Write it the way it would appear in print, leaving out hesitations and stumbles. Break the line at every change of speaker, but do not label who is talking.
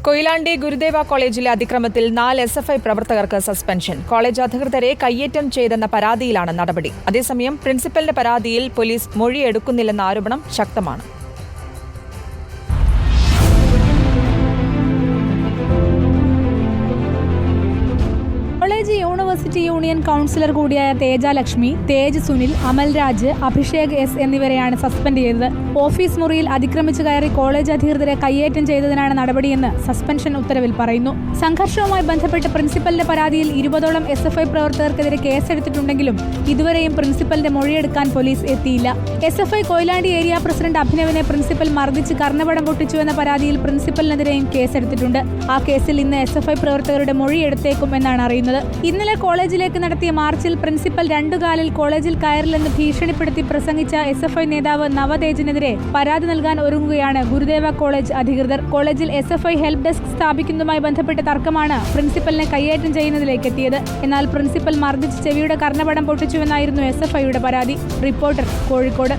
കൊയിലാണ്ടി ഗുരുദേവ കോളേജിലെ അതിക്രമത്തിൽ 4 SFI പ്രവർത്തകർക്ക് suspension. College അധികൃതരെ കയ്യേറ്റം ചെയ്തെന്ന പരാതിയിലാണ് നടപടി. അതേസമയം പ്രിൻസിപ്പലിന്റെ പരാതിയിൽ പോലീസ് മൊഴിയെടുക്കുന്നില്ലെന്ന ആരോപണം ശക്തമാണ്.
കോളേജ് യൂണിവേഴ്സിറ്റി യൂണിയൻ കൗൺസിലർ കൂടിയായ തേജ ലക്ഷ്മി, തേജ് സുനിൽ, അമൽരാജ്, അഭിഷേക് എസ് എന്നിവരെയാണ് സസ്പെൻഡ് ചെയ്തത്. ഓഫീസ് മുറിയിൽ അതിക്രമിച്ചു കയറി കോളേജ് അധികൃതരെ കയ്യേറ്റം ചെയ്തതിനാണ് നടപടിയെന്ന് സസ്പെൻഷൻ ഉത്തരവിൽ പറയുന്നു. സംഘർഷവുമായി ബന്ധപ്പെട്ട് പ്രിൻസിപ്പലിന്റെ പരാതിയിൽ 20ഓളം SFI പ്രവർത്തകർക്കെതിരെ കേസെടുത്തിട്ടുണ്ടെങ്കിലും ഇതുവരെയും പ്രിൻസിപ്പലിന്റെ മൊഴിയെടുക്കാൻ പോലീസ് എത്തിയില്ല. SFI കൊയിലാണ്ടി ഏരിയ പ്രസിഡന്റ് അഭിനവിനെ പ്രിൻസിപ്പൽ മർദ്ദിച്ച് കർണപടം പൊട്ടിച്ചുവെന്ന പരാതിയിൽ പ്രിൻസിപ്പലിനെതിരെയും കേസെടുത്തിട്ടുണ്ട്. ആ കേസിൽ ഇന്ന് SFI പ്രവർത്തകരുടെ മൊഴിയെടുത്തേക്കും എന്നാണ് അറിയുന്നത്. ഇന്നലെ കോളേജിലേക്ക് നടത്തിയ മാർച്ചിൽ പ്രിൻസിപ്പൽ 2 കാലിൽ കോളേജിൽ കയറില്ലെന്ന് ഭീഷണിപ്പെടുത്തി പ്രസംഗിച്ച SFI നേതാവ് നവതേജിനെതിരെ പരാതി നൽകാൻ ഒരുങ്ങുകയാണ് ഗുരുദേവ കോളേജ് അധികൃതർ. കോളേജിൽ SFI ഹെൽപ്പ് ഡെസ്ക് സ്ഥാപിക്കുന്നതുമായി ബന്ധപ്പെട്ട തർക്കമാണ് പ്രിൻസിപ്പലിനെ കയ്യേറ്റം ചെയ്യുന്നതിലേക്ക് എത്തിയത്. എന്നാൽ പ്രിൻസിപ്പൽ മർദ്ദിച്ച് ചെവിയുടെ കർണപടം പൊട്ടിച്ചുവെന്നായിരുന്നു SFIയുടെ പരാതി. റിപ്പോർട്ടർ, കോഴിക്കോട്.